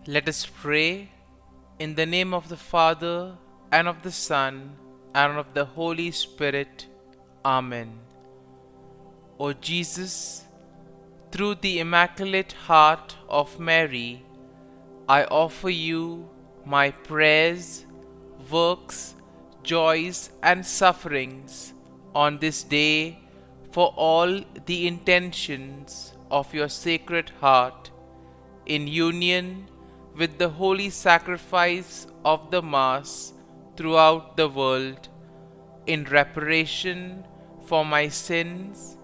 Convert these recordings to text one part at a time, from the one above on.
Let us pray in the name of the Father, and of the Son, and of the Holy Spirit. Amen. O Jesus, through the Immaculate Heart of Mary, I offer you my prayers, works, joys, and sufferings on this day for all the intentions of your Sacred Heart, in union with the holy sacrifice of the Mass throughout the world, in reparation for my sins,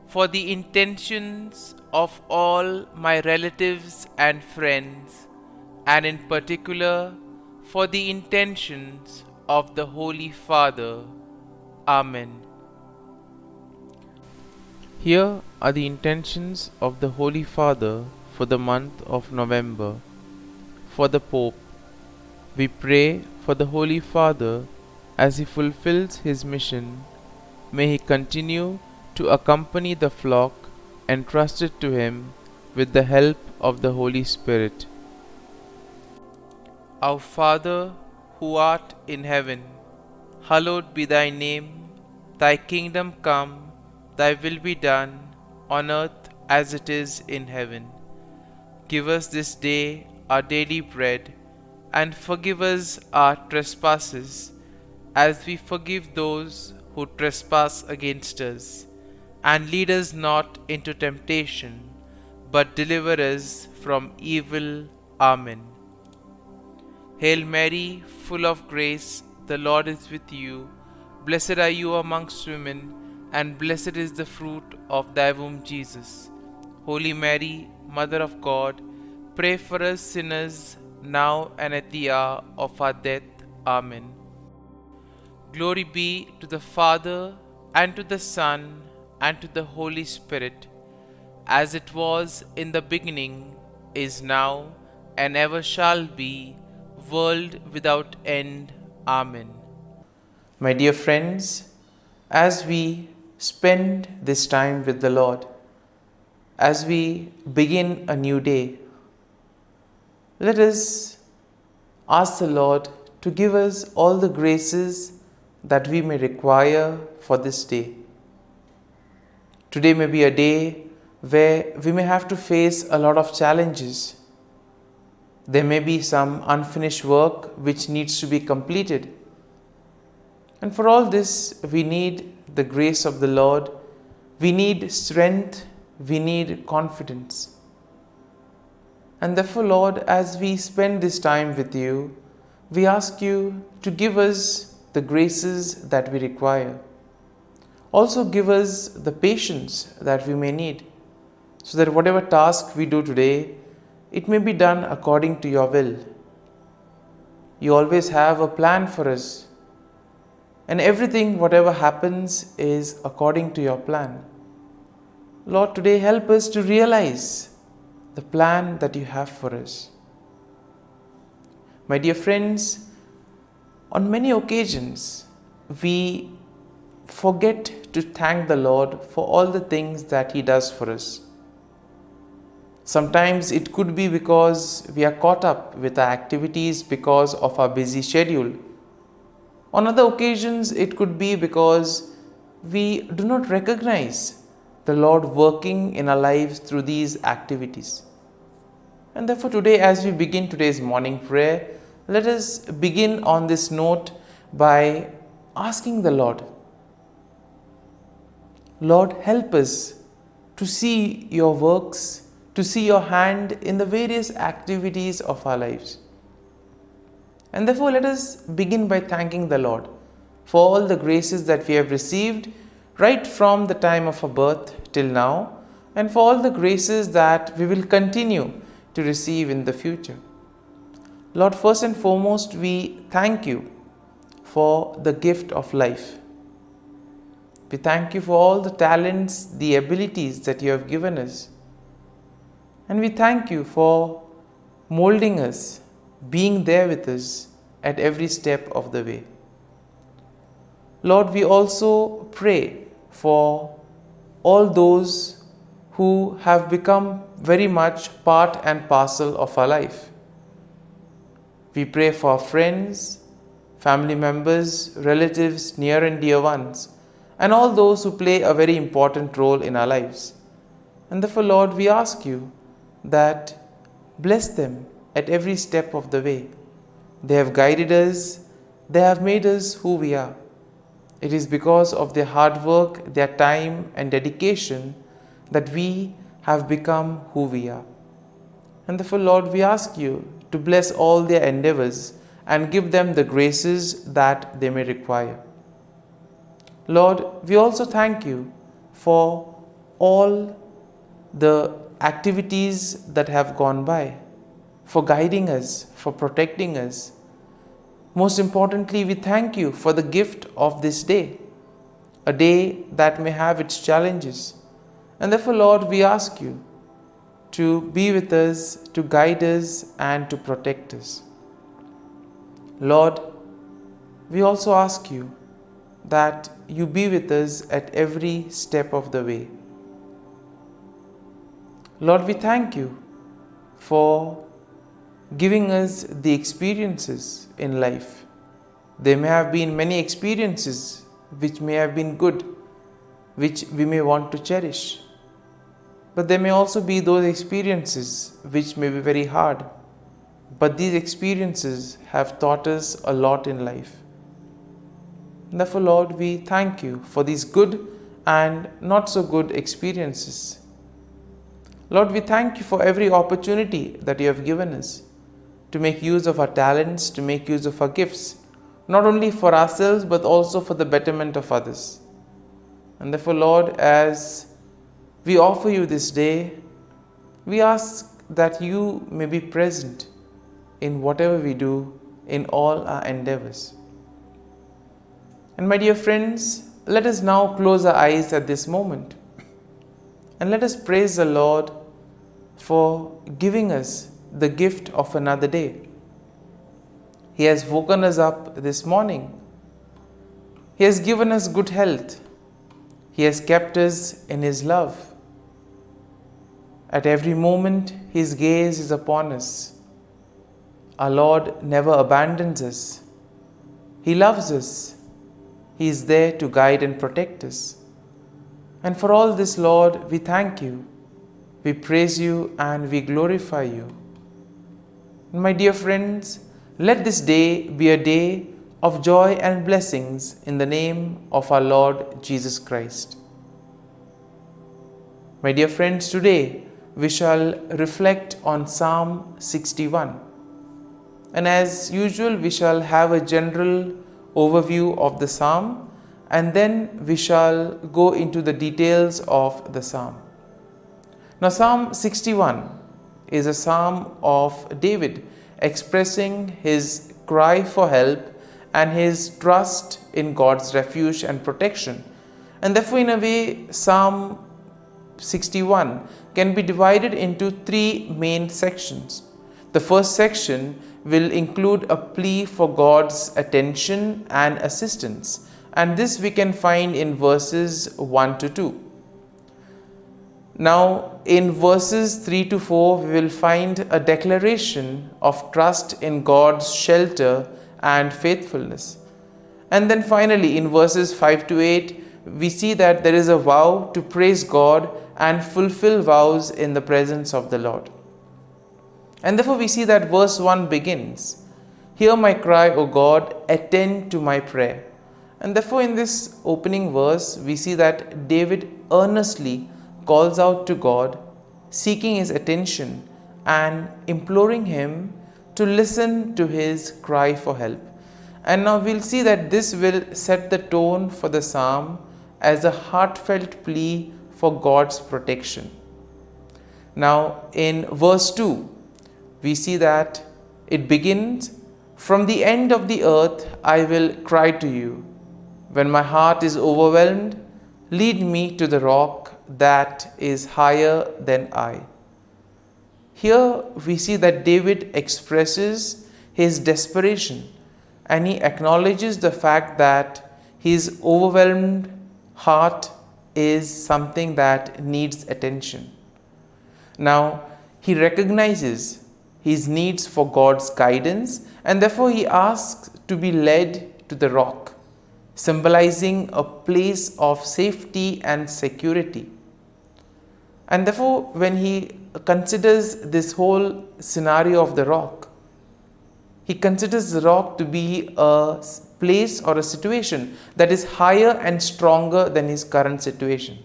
for the intentions of all my relatives and friends, and in particular for the intentions of the Holy Father. Amen. Here are the intentions of the Holy Father for the month of November. For the Pope, we pray for the Holy Father as he fulfills his mission. May he continue to accompany the flock entrusted to him with the help of the Holy Spirit. Our Father, who art in heaven, hallowed be thy name. Thy kingdom come, thy will be done, on earth as it is in heaven. Give us this day our daily bread, and forgive us our trespasses, as we forgive those who trespass against us. And lead us not into temptation, but deliver us from evil. Amen. Hail Mary, full of grace, the Lord is with you. Blessed are you amongst women, and blessed is the fruit of thy womb, Jesus. Holy Mary, Mother of God, pray for us sinners, now and at the hour of our death. Amen. Glory be to the Father, and to the Son, and to the Holy Spirit, as it was in the beginning, is now, and ever shall be, world without end. Amen. My dear friends, as we spend this time with the Lord, as we begin a new day, let us ask the Lord to give us all the graces that we may require for this day. Today may be a day where we may have to face a lot of challenges. There may be some unfinished work which needs to be completed. And for all this, we need the grace of the Lord. We need strength. We need confidence. And therefore, Lord, as we spend this time with you, we ask you to give us the graces that we require. Also give us the patience that we may need, so that whatever task we do today, it may be done according to your will. You always have a plan for us, and everything, whatever happens, is according to your plan. Lord, today help us to realize the plan that you have for us. My dear friends, on many occasions, we forget to thank the Lord for all the things that He does for us. Sometimes it could be because we are caught up with our activities because of our busy schedule. On other occasions, it could be because we do not recognize the Lord working in our lives through these activities. And therefore today, as we begin today's morning prayer, let us begin on this note by asking the Lord, Lord, help us to see your works, to see your hand in the various activities of our lives. And therefore, let us begin by thanking the Lord for all the graces that we have received right from the time of our birth till now, and for all the graces that we will continue to receive in the future. Lord, first and foremost, we thank you for the gift of life. We thank you for all the talents, the abilities that you have given us. And we thank you for molding us, being there with us at every step of the way. Lord, we also pray for all those who have become very much part and parcel of our life. We pray for our friends, family members, relatives, near and dear ones, and all those who play a very important role in our lives. And therefore, Lord, we ask you that bless them at every step of the way. They have guided us, they have made us who we are. It is because of their hard work, their time and dedication that we have become who we are. And therefore, Lord, we ask you to bless all their endeavors and give them the graces that they may require. Lord, we also thank you for all the activities that have gone by, for guiding us, for protecting us. Most importantly, we thank you for the gift of this day, a day that may have its challenges. And therefore, Lord, we ask you to be with us, to guide us, and to protect us. Lord, we also ask you that you be with us at every step of the way. Lord, we thank you for giving us the experiences in life. There may have been many experiences which may have been good, which we may want to cherish. But there may also be those experiences which may be very hard. But these experiences have taught us a lot in life. Therefore, Lord, we thank you for these good and not so good experiences. Lord, we thank you for every opportunity that you have given us to make use of our talents, to make use of our gifts, not only for ourselves but also for the betterment of others. And therefore, Lord, as we offer you this day, we ask that you may be present in whatever we do, in all our endeavors. And my dear friends, let us now close our eyes at this moment and let us praise the Lord for giving us the gift of another day. He has woken us up this morning. He has given us good health. He has kept us in His love. At every moment, His gaze is upon us. Our Lord never abandons us. He loves us. He is there to guide and protect us. And for all this, Lord, we thank you. We praise you and we glorify you. My dear friends, let this day be a day of joy and blessings in the name of our Lord Jesus Christ. My dear friends, today we shall reflect on Psalm 61. And as usual, we shall have a general overview of the psalm, and then we shall go into the details of the psalm. Now, Psalm 61 is a psalm of David expressing his cry for help and his trust in God's refuge and protection. And therefore, in a way, Psalm 61 can be divided into three main sections. The first section will include a plea for God's attention and assistance, and this we can find in verses 1 to 2. Now, in verses 3 to 4, we will find a declaration of trust in God's shelter and faithfulness. And then finally, in verses 5 to 8, we see that there is a vow to praise God and fulfill vows in the presence of the Lord. And therefore, we see that verse 1 begins, "Hear my cry, O God, attend to my prayer." And therefore, in this opening verse, we see that David earnestly calls out to God, seeking his attention and imploring him to listen to his cry for help. And now we'll see that this will set the tone for the psalm as a heartfelt plea for God's protection. Now, in verse 2, we see that it begins, "From the end of the earth I will cry to you. When my heart is overwhelmed, lead me to the rock that is higher than I." Here we see that David expresses his desperation and he acknowledges the fact that his overwhelmed heart is something that needs attention. Now, he recognizes his needs for God's guidance, and therefore he asks to be led to the rock, symbolizing a place of safety and security. And therefore, when he considers this whole scenario of the rock, he considers the rock to be a place or a situation that is higher and stronger than his current situation.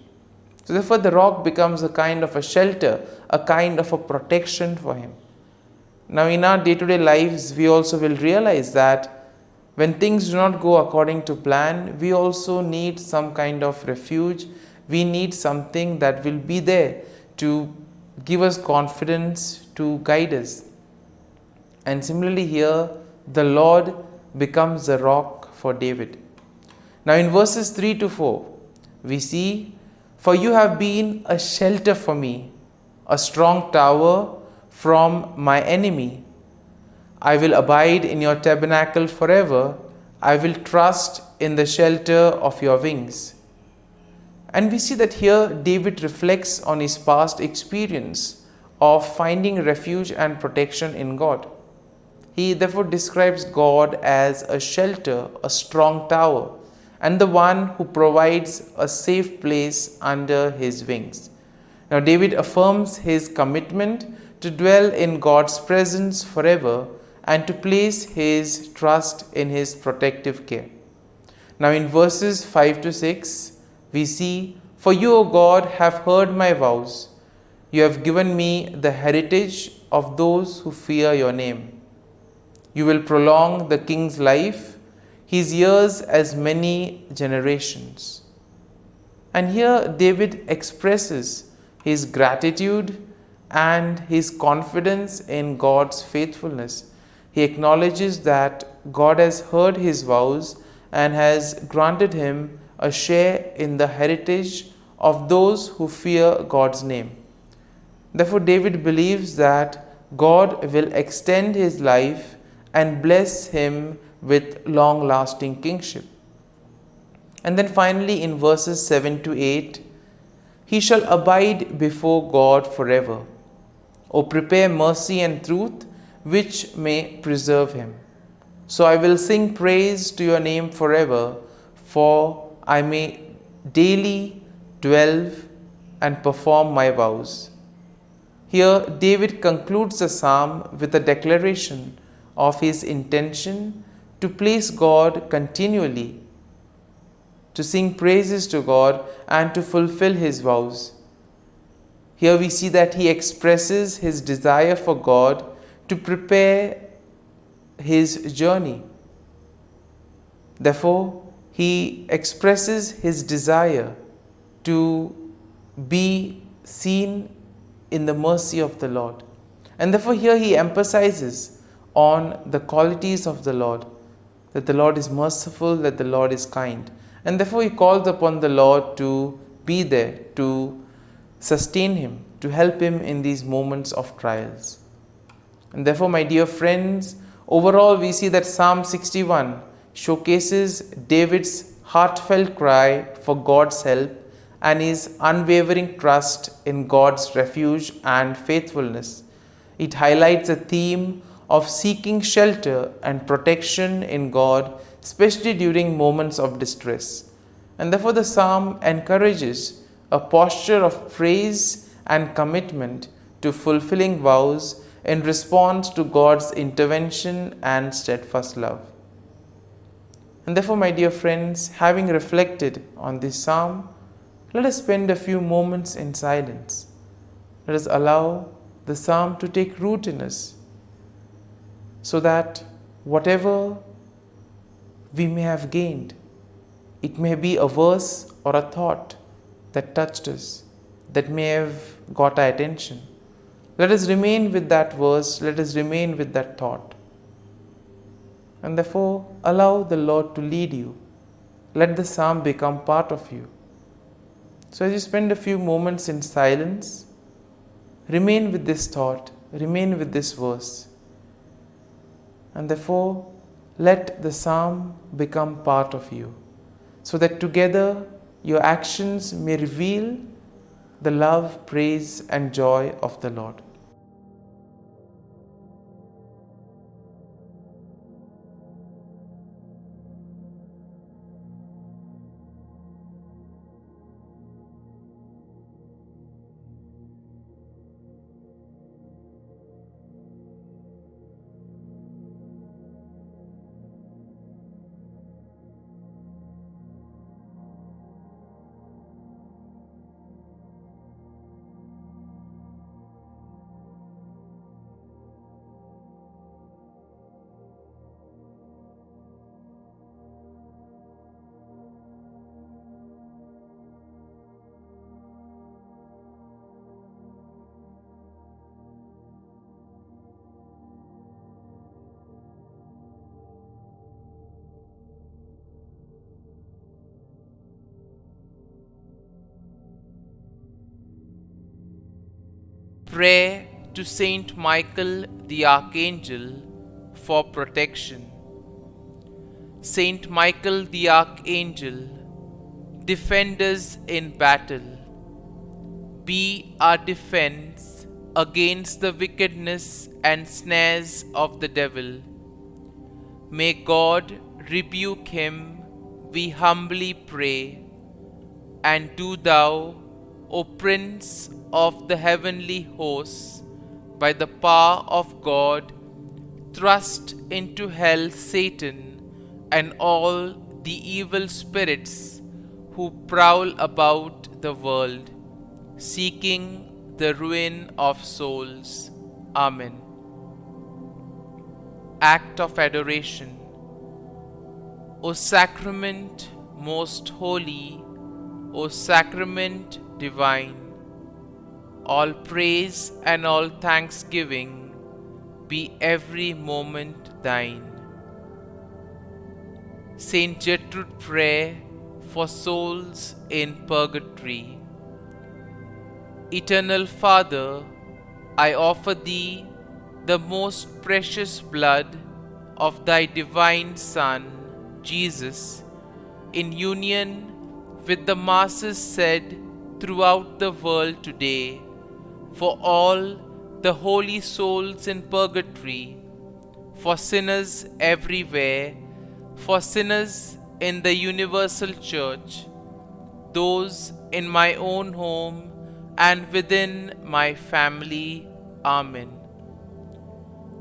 So therefore, the rock becomes a kind of a shelter, a kind of a protection for him. Now, in our day-to-day lives, we also will realize that when things do not go according to plan, we also need some kind of refuge. We need something that will be there to give us confidence, to guide us. And similarly here, the Lord becomes the rock for David. Now in verses 3 to 4, we see, "For you have been a shelter for me, a strong tower from my enemy. I will abide in your tabernacle forever. I will trust in the shelter of your wings." And we see that here David reflects on his past experience of finding refuge and protection in God. He therefore describes God as a shelter, a strong tower, and the one who provides a safe place under his wings. Now David affirms his commitment to dwell in God's presence forever and to place his trust in his protective care. Now in verses 5 to 6, we see, "For you, O God, have heard my vows. You have given me the heritage of those who fear your name. You will prolong the king's life, his years as many generations." And here David expresses his gratitude and his confidence in God's faithfulness. He acknowledges that God has heard his vows and has granted him a share in the heritage of those who fear God's name. Therefore, David believes that God will extend his life and bless him with long-lasting kingship. And then finally in verses 7 to 8, "He shall abide before God forever. O prepare mercy and truth, which may preserve him. So I will sing praise to your name forever, for I may daily dwell and perform my vows." Here David concludes the psalm with a declaration of his intention to place God continually, to sing praises to God and to fulfill his vows. Here we see that he expresses his desire for God to prepare his journey. Therefore, he expresses his desire to be seen in the mercy of the Lord. And therefore here he emphasizes on the qualities of the Lord, that the Lord is merciful, that the Lord is kind. And therefore he calls upon the Lord to be there, to sustain him, to help him in these moments of trials. And therefore, my dear friends, overall we see that Psalm 61 showcases David's heartfelt cry for God's help and his unwavering trust in God's refuge and faithfulness. It highlights a theme of seeking shelter and protection in God, especially during moments of distress. And therefore the psalm encourages a posture of praise and commitment to fulfilling vows in response to God's intervention and steadfast love. And therefore, my dear friends, having reflected on this psalm, let us spend a few moments in silence. Let us allow the psalm to take root in us, so that whatever we may have gained, it may be a verse or a thought that touched us, that may have got our attention. Let us remain with that verse, let us remain with that thought. And therefore, allow the Lord to lead you. Let the psalm become part of you. So as you spend a few moments in silence, remain with this thought, remain with this verse. And therefore, let the psalm become part of you, so that together your actions may reveal the love, praise, and joy of the Lord. Prayer to Saint Michael the Archangel for protection. Saint Michael the Archangel, defend us in battle. Be our defense against the wickedness and snares of the devil. May God rebuke him, we humbly pray. And do thou, O Prince of the heavenly hosts, by the power of God, thrust into hell Satan and all the evil spirits who prowl about the world, seeking the ruin of souls. Amen. Act of Adoration. O Sacrament most holy, O Sacrament divine, all praise and all thanksgiving be every moment thine. Saint Gertrude Prayer for souls in purgatory. Eternal Father, I offer Thee the most precious blood of Thy divine Son, Jesus, in union with the masses said throughout the world today, for all the holy souls in purgatory, for sinners everywhere, for sinners in the universal church, those in my own home and within my family. Amen.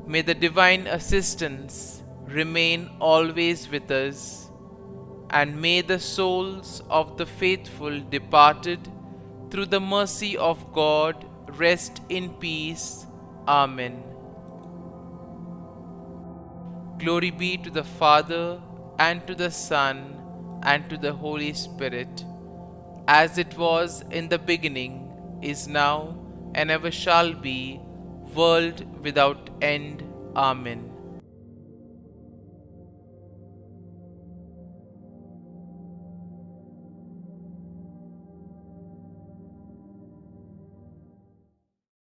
May the divine assistance remain always with us, and may the souls of the faithful departed through the mercy of God rest in peace. Amen. Glory be to the Father, and to the Son, and to the Holy Spirit, as it was in the beginning, is now, and ever shall be, world without end. Amen.